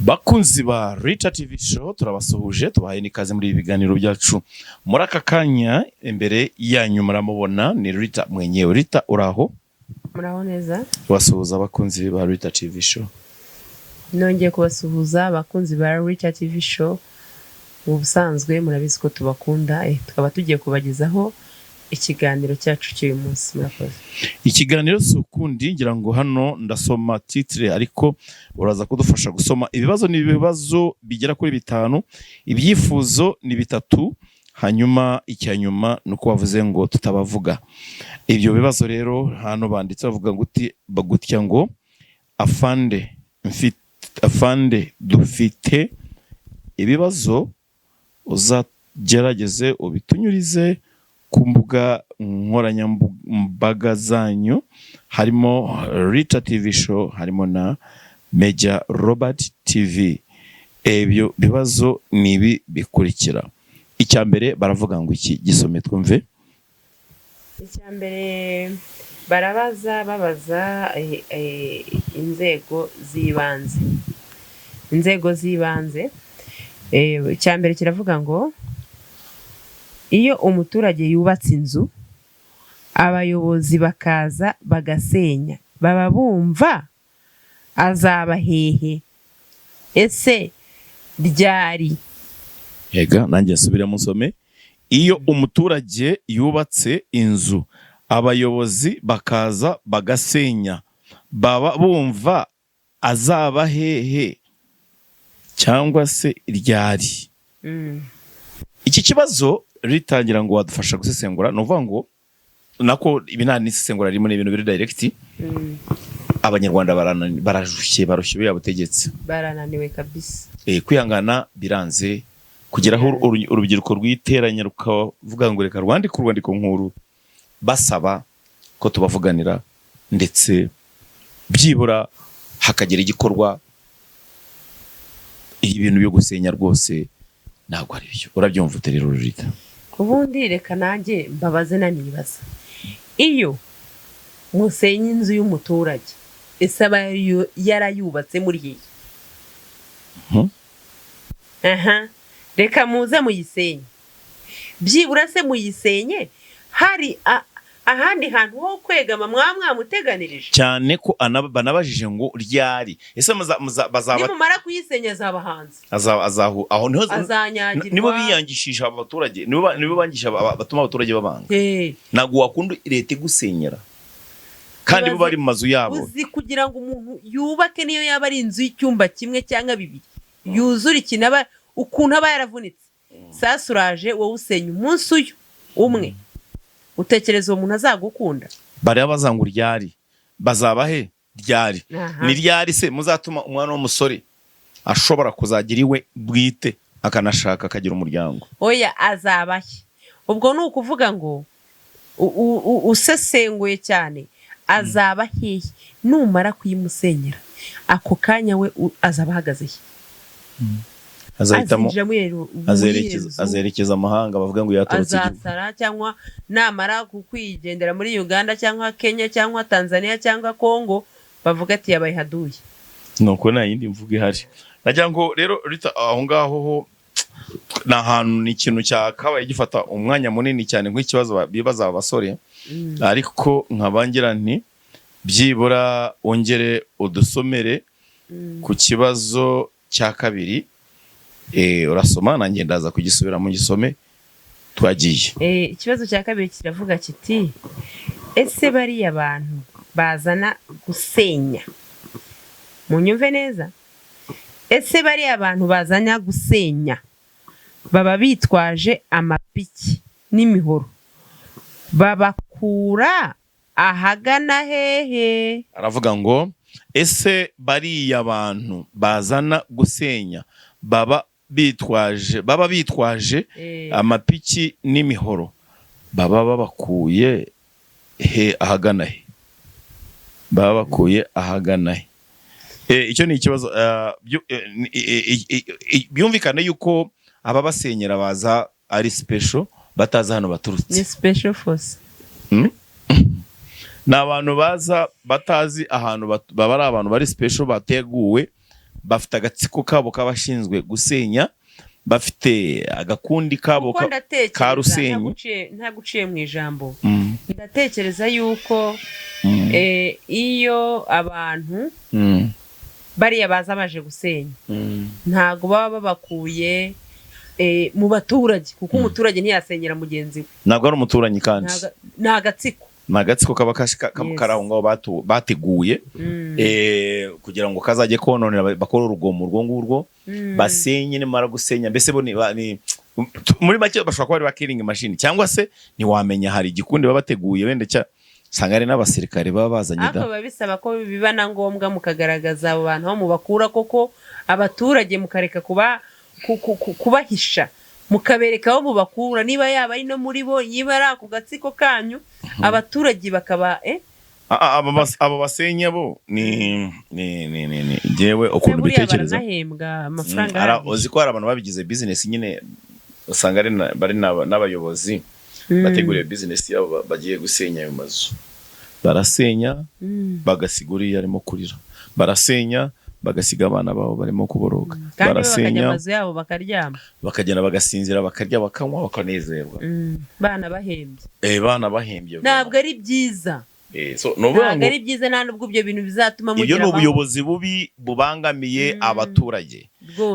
Bakunzi ba Rita TV show turabasuhuje tubahaye nikaze muri ibiganiro byacu muri aka kanya imbere yanyu muramubona ni Rita mwenyewe. Rita uraho? Muraho neza. Basuhuza abakunzi ba Rita TV show. Nongeye kubasuhuza abakunzi ba Rita TV show. Ubusanzwe murabizi ko tubakunda tukaba tugiye kubagezaho ikiganiro cyacu cy'uyu munsi. Murakoze. Ikiganiro sukundi ngira ngo hano ndasoma titre ariko uraza kudufasha gusoma ibibazo n'ibibazo bigera kuri 5, ibyifuzo ni 3, hanyuma icyanyuma nuko wavuze ngo tutabavuga. Ibyo bibazo rero hano banditse bavuga nguti bagutya ngo afande dufite ibibazo uzagerageze ubitunyurize ku mbuga nkoranyambaga zanyu harimo Rita TV show, harimo na Major Robert TV. Ebyo bibazo nibi bikurikira. Icyambere baravuga ngo iki gisome twumve. Icyambere babaza inzego zibanze. Icyambere kiravuga ngo iyo umuturage yubatse inzu abayobozi bakaza bagasenya baba bumva azaba hehe ese ryari? Yega nanjye nsubira musome. Iyo umuturage yubatse inzu abayobozi bakaza bagasenya baba bumva azaba hehe cyangwa se ryari? Iki kibazo ritangira ngo wadufasha gusesengura novuga ngo nako ibinani sesengura rimwe n'ibintu biri direct. Abanyarwanda barushye yabutegetse, barananiwe kabisa. Kwihangana biranze kugeraho urubyiruko rwiteranya rukavuga ngo reka urwandiko nkuru basaba ko tubavuganira ndetse byibura hakagera igikorwa. Ibintu byo gusenya rwose ntabwo ari byo. Urabyumva rero Rita? Ubundi reka nanjye mbabaze nanibaza, iyo musenya inzu y'umuturage ese aba yarayubatse muri hehe? Reka muze muyisenye, byibura se muyisenye hari ahandi hantu ho kwegama mwamuteganirije cyane ko banabajije ngo ryari ese nimumara kuyisenya azaba hanze aho niho azanyagirwa. Nibo biyangishisha abaturage, nibo bangisha batuma abaturage babanga. Nago wakunda leta gusenyera kandi bo bari mu mazu yabo. Uzi kugira ngo umuntu yubake niyo yaba ari inzu y'icyumba kimwe cyangwa bibiri yuzura ikinaba ukuntu aba yaravunitse. Sasa uraje wowe usenya umunsi uyu umwe, utekereza uwo muntu azagukunda? Bari abazangu ryari bazaba he ryari? Ni ryari se muzatuma umwana w'umusore ashobora kuzagira iwe bwite akanashaka akagira umuryango? Oya azaba he? Ubwo ni ukuvuga ngo usesenguye cyane azaba hehe numara kuyimusenyera ako kanya we azaba ahagaze he? Azahitamo azerekeza amahanga bavuga ngo yaturutse azasara cyangwa namara kukwigendera muri Uganda cyangwa Kenya cyangwa Tanzania cyangwa Congo bavuga ati yabaye haduye. Nuko nta yindi mvuga ihari. Nagira ngo rero Rita aho ngaho na hantu ni ikintu cyakabaye gifata umwanya munini cyane nk'ikibazo bibaza abasore. Ariko nkabangira nti byibura ongere udusomere ku kibazo cya kabiri. Urasoma nanjye ndaza kugisubira mu gisome twagiye. Ikibazo cya kabiri kiravuga kiti ese bari abantu bazana gusenya, munyumve neza, ese bari abantu bazanya gusenya baba bitwaje amapiki n'imihoro babakura ahagana hehe? Aravuga ngo ese bari abantu bazana gusenya baba bitwaje amapiki n'imihoro baba babakuye he ahagana he? Baba bakuye ahagana he? Icyo ni ikibazo byumvikane yuko aba basenyera baza ari special bataza hano baturutse. Ni special force. N'abantu baza batazi ahantu baba ari abantu bari special bateguwe bafite agatsiko kabo k'abashinzwe gusenya, bafite agakundi kabo kuko ka Rusenyi. ntaguciye mu ijambo, Mm. ndatekereza yuko Mm. iyo abantu Mm. bariya baza baje gusenya Mm. ntago baba babakuye mu baturage, kuko umuturage ntiyasenyera mugenzi we, ntabwo ari umuturanyi kandi ni agatsiko. ni agatsiko kaba kari aho ngaho bateguye kugira ngo kazajye kononera, bakore urugomo urwo ngurwo, basenye, nimara gusenya mbese bo muri make bashobora kuba ari ba killing machine, cyangwa se ntiwamenya, hari igikundi baba bateguye wenda usanga ari n'abasirikare baba bazanye ariko biba bisaba ko biba na ngombwa mukagaragaza abo bantu aho mubakura, koko abaturage mukareka kubahisha, mukabereka aho mubakura, niba yaba ari no muri bo, niba ari ako gatsiko kanyu, abaturage bakaba abo basenya bo ni jewe ukuntu bitekereza, baranahembwa amafaranga. uzi ko hari abantu babigize business nyine, usanga bari n'abayobozi bateguriye business yabo, bagiye gusenya ayo mazu, barasenya bagasigura iyo arimo kurira, barasenya bagasiga abana babo barimo kuboroga, barasenya amazu yabo bakaryama, bakagenda bagasinzira, bakarya, bakanywa, bakanezerwa, bana bahembye. Bana bahembye ntabwo ari byiza, ntabwo ari byiza, nta nubwo ibyo bintu bizatuma mugira iyo ni ubuyobozi bubi bubangamiye abaturage,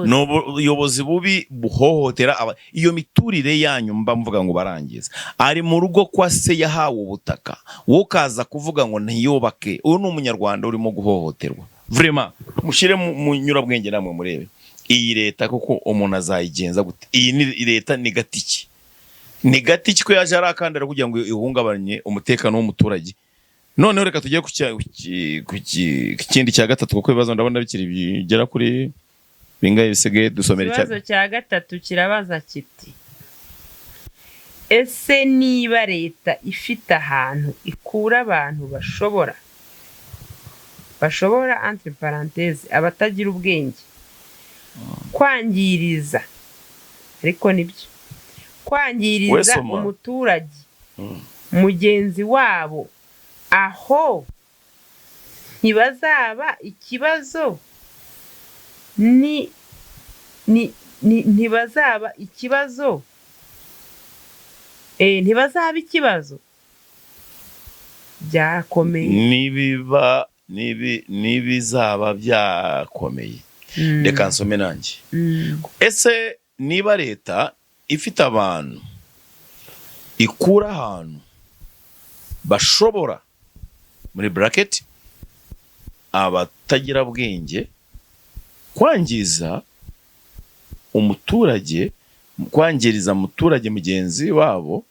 ni ubuyobozi bubi buhohotera iyo miturire yanyu mba mvuga ngo barangiza. Ari mu rugo kwa se yahawe ubutaka, wowe ukaza kuvuga ngo ntiyubake, uyu ni umunyarwanda urimo guhohoterwa. Vraiment mushire mu nyurabwenge namwe murebe iyi leta kuko umuntu azayigenza gute. Iyi ni leta ni gatiki ko yaje arakandara kugira ngo ihungabanye umutekano w'umuturage. Noneho reka tujye ku kindi cya gatatu, kuko ibibazo ndabona bikiri bigera kuri bingahe bisigaye, dusomere cyane. Ikibazo cya gatatu kirabaza kiti: ese niba leta ifite ahantu ikura abantu bashobora entre parenthèse abatagira ubwenge kwangiriza, ariko nibyo kwangiriza umuturage mugenzi wabo, aho ntibazaba ikibazo ntibazaba ikibazo byakomeye, nibizaba byakomeye. Reka nsome nanjye. Ese niba leta ifite abantu ikura ahantu bashobora muri bracket abatagira bwenge kwangiriza umuturage mugenzi wabo,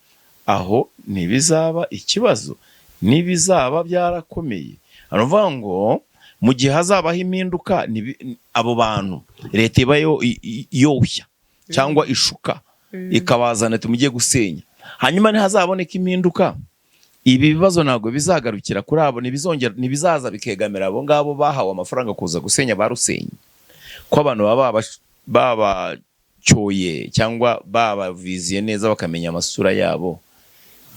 aho ntibizaba ikibazo, nibizaba byarakomeye. Aravuga ngo mu gihe hazabaho impinduka, abo bantu leta iba yoshya cyangwa ishuka ikabazana ati mugiye gusenya, hanyuma ntihazaboneka impinduka, ibi bibazo ntabwo bizagarukira kuri abo, ntibizaza bikegamira abo ngabo bahawe amafaranga kuza gusenya barusenye, ko abantu babacyoye cyangwa babaviziye neza bakamenya amasura yabo.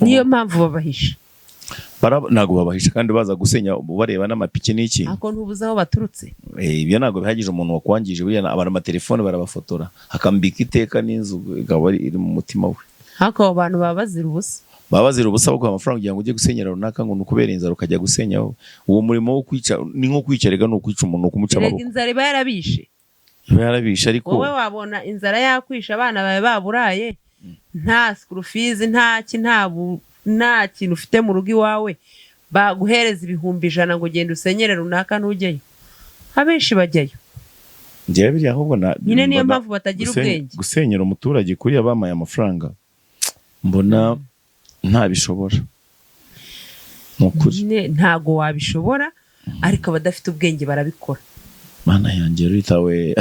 Niyo mpamvu babahisha, ntabwo babahisha kandi baza gusenya bareba n'amapiki n'iki, ako ntubuze aho baturutse. Ibyo ntabwo bihagije. Umuntu wakwangije buriya abantu amatelefone barabafotora, akambika iteka n'inzu ikaba iri mu mutima we. Hako abo bantu baba bazira ubusa, baguha amafaranga kugira ngo ujye gusenyera runaka, ngo nukubera inzara ukajya gusenyaho. Uwo murimo wo kwica ni nko kwica, rega ni ukwica umuntu, kumuca amaboko. Inzara iba yarabishe, ariko wowe wabona inzara yakwisha, abana bawe baburaye, nta school fees, nta kintu ufite mu rugo iwawe, baguhereza 100,000 ngo genda usenyere runaka ntujyeyo. Abenshi bajyayo. Njye biriya ahubwo nyine niyo mpamvu batagira ubwenge. Gusenyera umuturage kuri abamaye amafaranga mbona ntabishobora. Ntago wabishobora, ariko abadafite ubwenge barabikora. Mana yanjye ritawe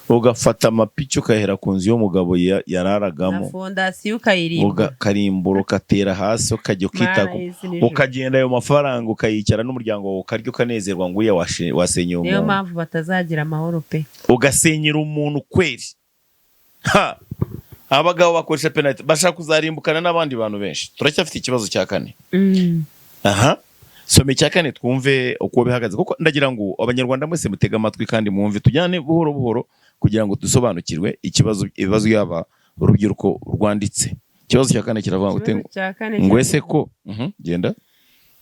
ugafata amapiki ukahera ku nzu y'umugabo yararagamo, na fondasiyo ukarimbura, ukatera hasi, ukajya ukitako, ukagenda ayo mafaranga ukayicara n'umuryango wawe ukarya ukanezerwa, ngo uya wasenyeye umuntu. Niyo mpamvu batazagira amahoro pe. Ugasenyera umuntu kweri. Abagabo bakoresha penalty, bashaka kuzarimbukana n'abandi bantu benshi. Turacyafite ikibazo cya kane. some cya kane twumve uko bihagaze kuko ndagira ngo abanyarwanda mwese mutega amatwi kandi mwumve tujyane buhoro buhoro kugira ngo dusobanukirwe ibibazo yaba urubyiruko rwanditse. Ikibazo cya kane kiravuga ngo ese ko genda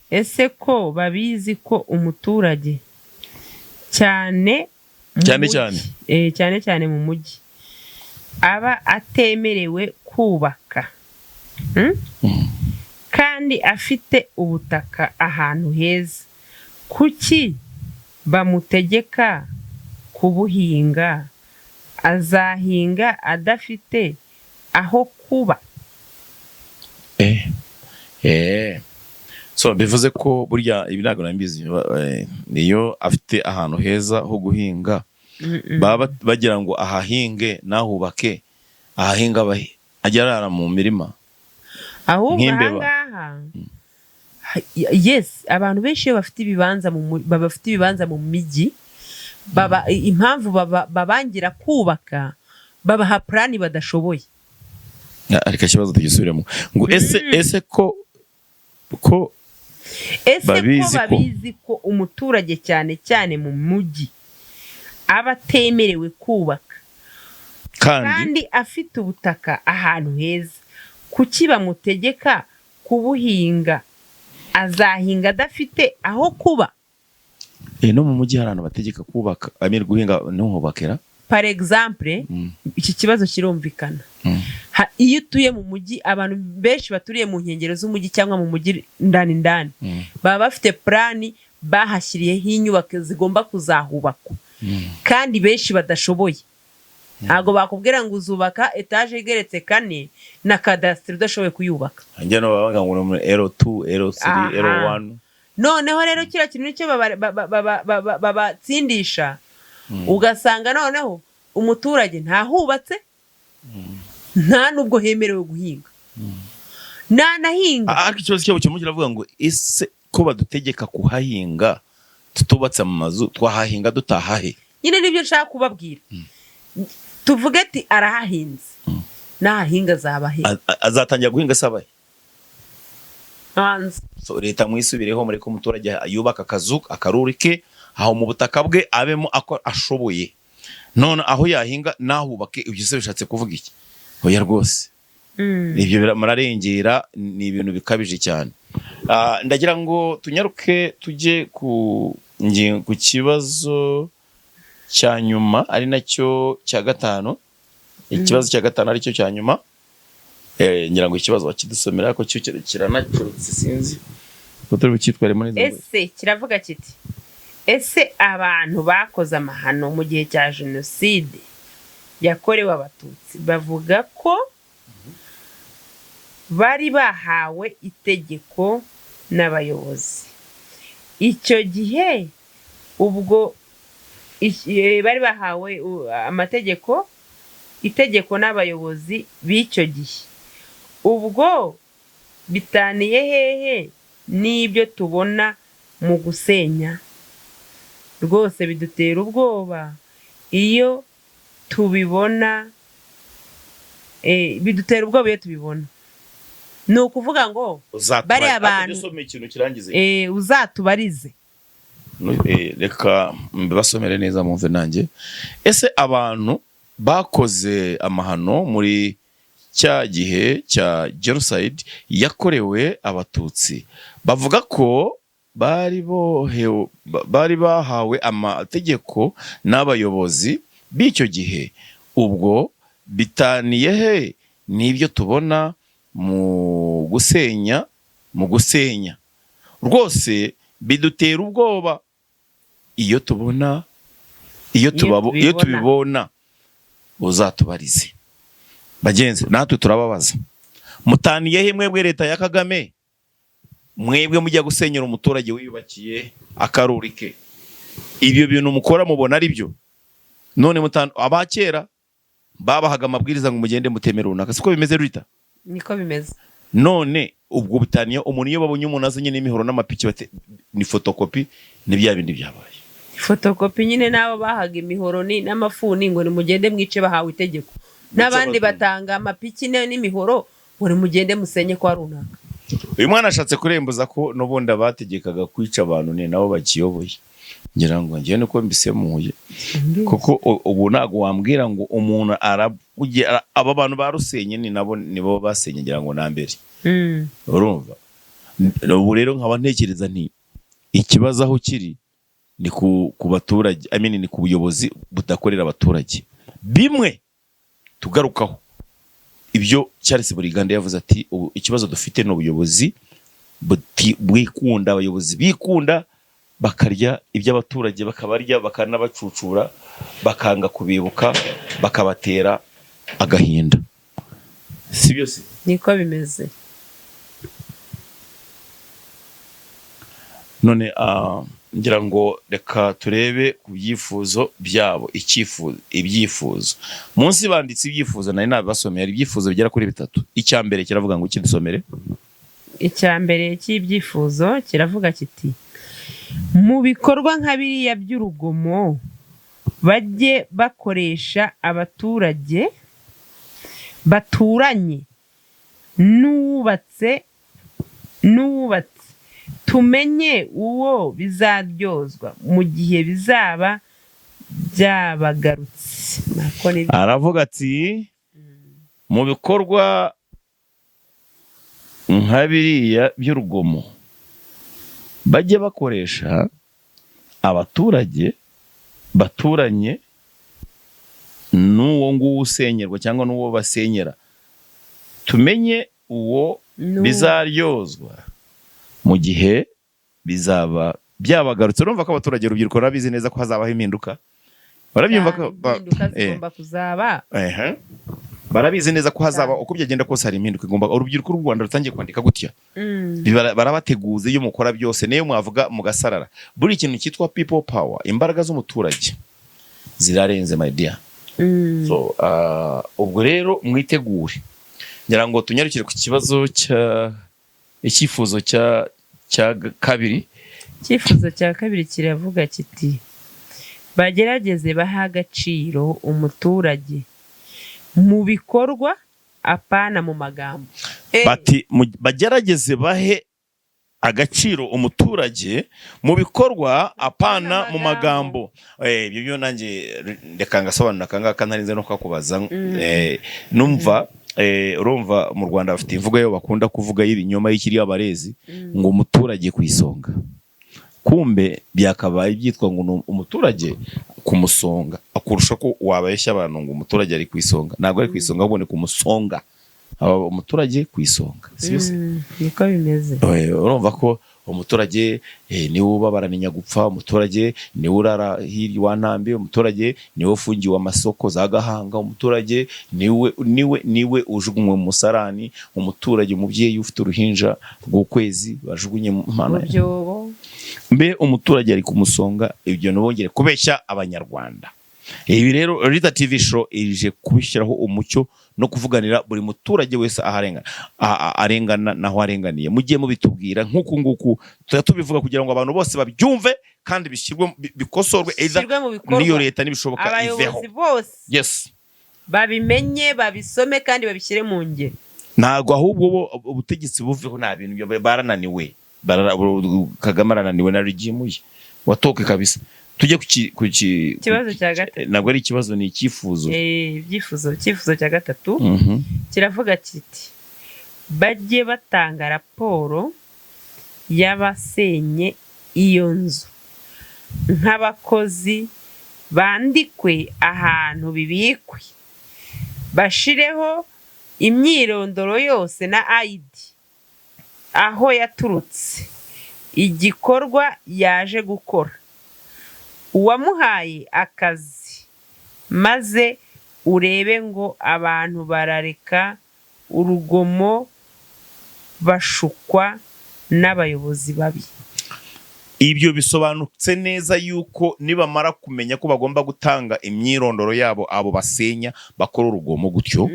ese ko babizi ko umuturage cyane cyane mu mujyi aba atemerewe kubaka kandi afite ubutaka ahantu heza, kuki bamutegeka kubuhinga? Azahinga adafite aho kuba. So bivuze ko burya ibi ntabwo nambizi, niyo afite ahantu heza ho guhinga baba bagira ngo ahahinge nahubake, ahahinga ajya arara mu mirima ahubwo ahangaha. Yes, abantu benshi iyo bafite ibibanza mu mijyi, impamvu babangira kubaka babaha plani badashoboye. Ariko ikibazo tugisubiremo ngo ese ko babizi ko umuturage cyane mu mujyi aba atemerewe kubaka kandi afite ubutaka ahantu heza, kuki bamutegeka kubuhinga? Azahinga adafite aho kuba. No mu mujyi hari abantu bategeka kubaka, guhinga ntuhubakira. Par exemple, iki kibazo kirumvikana. Iyo utuye mu mujyi, abantu benshi baturiye mu nkengero z'umujyi cyangwa mu mujyi ndani baba bafite plani bahashyiriyeho inyubako zigomba kuzahubakwa kandi benshi badashoboye. Ntabwo bakubwira ngo uzubaka etaje igeretse 4 na kadasitiri udashoboye kuyubaka. Njye no bavuga ngo muri L2, L3, L1. Noneho rero kira kintu nicyo babatsindisha, ugasanga noneho umuturage ntahubatse, nta nubwo hemerewe guhinga, nanahinga. Ariko ikibazo cyabo cyo kiravuga ngo ese ko badutegeka kuhahinga tutubatse mu mazu, twahahinga dutahahe? Nyine nibyo nshaka kubabwira. Tuvuge ati arahahinze, nahahinga azabahe, azatangira guhinga sabahe hanze. So leta mwisubireho muri ko umuturage yubaka akazu akarurike aho mu butaka bwe abemo ako ashoboye, none aho yahinga nahubake. Ibyo se bishatse kuvuga iki? Oya rwose ibyo mararengera, ni ibintu bikabije cyane. Ndagira ngo tunyaruke tujye ku kibazo cya nyuma, ari nacyo cya gatanu. Ikibazo cya gatanu ari cyo cya nyuma. Ngira ngo ikibazo bakidusomera ko cyo kiranacyurutse, sinzi ko turi bukitware muri izo. Ese kiravuga kiti, ese abantu bakoze amahano mu gihe cya jenoside yakorewe abatutsi bavuga ko bari bahawe itegeko n'abayobozi. Icyo gihe ubwo bari bahawe itegeko n'abayobozi b'icyo gihe, ubwo bitaniye hehe n'ibyo tubona mu gusenya? Rwose bidutera ubwoba iyo tubibona, bidutera ubwoba iyo tubibona. Ni ukuvuga ngo bari abantu uzatubarize. Reka mbasomere neza mumve nanjye. Ese abantu bakoze amahano muri cya gihe cya genocide yakorewe abatutsi bavuga ko bari bahawe amategeko n'abayobozi b'icyo gihe, ubwo bitaniye he n'ibyo tubona mu gusenya? Rwose bidutera ubwoba iyo tubibona. Uzatubarize bagenzi, natwe turababaza. Mutaniye he mwebwe leta ya Kagame? Mwebwe mujya gusenyera umuturage wiyubakiye akaruri ke, ibyo bintu mukora mubona ari byo? None abakera babahaga amabwiriza ngo mugende mutemere runaka, siko bimeze Rita? Niko bimeze. None ubwo bitaniye umuntu iyo babonye umuntu azanye n'imihoro n'amapiki ni fotokopi, ni bya bindi byabaye. Fotokopi nyine nabo bahaga imihoro n'amafuni ngo ni mugende mwice bahawe itegeko, n'abandi batanga amapiki n'imihoro ngo ni mugende musenye kwa runaka. uyu mwana ashatse kurembuza ko n'ubundi abategekaga kwica abantu ni nabo bakiyoboye, ngira ngo njyewe niko mbisemuye, kuko ubu ntabwo wambwira ngo umuntu aba bantu barusenye nibo basenye, ngira ngo nambere. Urumva, ubu rero nkaba ntekereza nti ikibazo aho kiri ni ku baturage, ni ku buyobozi budakorera abaturage. Bimwe tugarukaho ibyo Charles Burigande yavuze ati ikibazo dufite no ubuyobozi bwikunda, abayobozi bikunda bakarya iby'abaturage, bakabarya bakanabacucura, bakanga kubibuka, bakabatera agahinda. Si byose niko bimeze. None ngira ngo reka turebe ku byifuzo byabo, ibyifuzo munsi banditse ibyifuzo, nari nabasomeye, ari ibyifuzo bigera kuri 3. Icya mbere kiravuga ngo ikidusomere. Icya mbere cy'ibyifuzo kiravuga kiti mu bikorwa nka biriya by'urugomo bajye bakoresha abaturage baturanye n'uwubatse tumenye uwo bizaryozwa mu gihe bizaba byabagarutse. Aravuga ati mu bikorwa nka biriya by'urugomo bajye bakoresha abaturage baturanye n'uwo nguwo usenyerwa cyangwa n'uwo basenyera, tumenye uwo bizaryozwa mu gihe bizaba byabagarutse. Urumva ko abaturage, urubyiruko rabizi neza ko hazabaho impinduka, barabyumva ko zigomba kuzaba, barabizi neza ko hazaba uko byagenda kose hari impinduka igomba. Urubyiruko rw'u Rwanda rutangiye kwandika gutya, barabateguza iyo mukora byose, niyo mwavuga mugasarara. Buri kintu cyitwa people power, imbaraga z'umuturage zirarenze my dear. So ubwo rero mwitegure, ngira ngo tunyarukire ku kibazo icyifuzo cya kabiri. Icyifuzo cya kabiri kiravuga kiti bagerageze baha agaciro umuturage mu bikorwa apana mu magambo. Bati bagerageze bahe agaciro umuturage mu bikorwa apana mu magambo. Ibyo byo nanjye reka ngasobanura kangaka ntarinze no kwakubaza. Numva urumva mu Rwanda bafite imvugo yo bakunda kuvuga y'ibinyoma y'ikiri abarezi ngo umuturage ku isonga. Kumbe byakabaye byitwa ngo umuturage kumusonga, akurusha ko wabeshya abantu ngo umuturage ari ku isonga. Ntabwo ari ku isonga, ahubwo ni kumusonga. Umuturage ku isonga, si byose niko bimeze. Urumva ko umuturage niwe ubabaraninya gupfa, umuturage niwe urara hirya wa ntambi, umuturage niwe ufungiwe amasoko za Gahanga, umuturage niwe ujugunywe mu musarani, umuturage umubyeyi ufite uruhinja rw'ukwezi bajugunye mu byobo. Mbe umuturage ari kumusonga. Ibyo nubongere kubeshya abanyarwanda. Ibi rero Rita TV show ije kubishyiraho umucyo no kuvuganira buri muturage wese arengana naho arenganiye. Mugiye mubitubwira nk'uku nguku tubivuga kugira ngo abantu bose babyumve kandi bishyirwe bikosorwe, niyo leta nibishoboka iveho. Abayobozi bose yes babimenye, babisome kandi babishyire mu ngiro. Ntago ahubwo ubutegetsi buveho, nta bintu barananiwe. Kagame arananiwe na regime ye watoke kabisa. Tujye ku kibazo cya gatatu. Ntabwo ari ikibazo, ni icyifuzo. Icyifuzo cya gatatu kiravuga kiti bajye batanga raporo y'abasenye iyo nzu nk'abakozi, bandikwe ahantu bibikwe, bashireho imyirondoro yose na ID, aho yaturutse, igikorwa yaje gukora, uwamuhaye akazi, maze urebe ngo abantu barareka urugomo bashukwa n'abayobozi babi. Ibyo bisobanutse neza yuko nibamara kumenya ko bagomba gutanga imyirondoro yabo abo basenya bakora urugomo gutyo,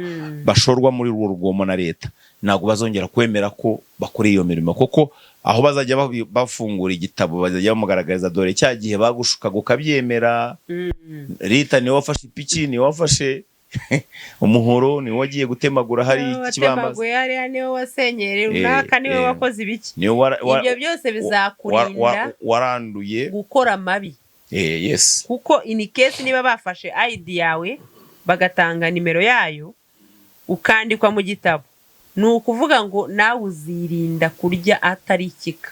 bashorwa muri urwo rugomo na leta, ntabwo bazongera kwemera ko bakora iyo mirimo. Kuko aho bazajya bafungura igitabo bazajya bamugaragariza dore cya gihe bagushuka gukabyemera. Leta niwe wafashe ipiki, niwe wafashe umuhoro ni wagiye gutemagura hari ikibambazi watemaguye hariya niwe wasenyereye runaka niwe wakoze ibiki ibyo byose bizakurinda waranduye gukora amabi yes kuko in case niba bafashe ID yawe bagatanga nimero yayo ukandikwa mu gitabo ni ukuvuga ngo nawe uzirinda kurya atari ikika.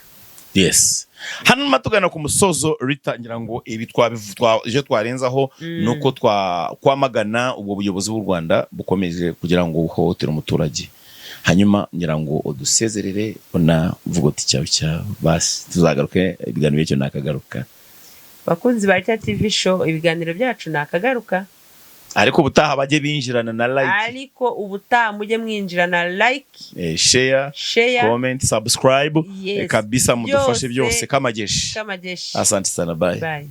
Yes. Hano matugana ku musozo Rita ngira ngo ibi je twarenzaho nuko kwamagana ubwo buyobozi bw'u Rwanda bukomeje kugira ngo buhohotera umuturage. Hanyuma ngira ngo udusezerere ona vuga uti cyawe basi tuzagaruke ibiganiro byo nakagaruka. Bakunzi ba Rita TV show ibiganiro byacu nakagaruka. Ariko ubutaha bajye binjirana na like. Ariko ubutaha mujye mwinjirana like, share, comment, subscribe. Yes. Kabisa mudufashe byose kamajeshi. Kamajeshi. Asante sana, bye. Bye.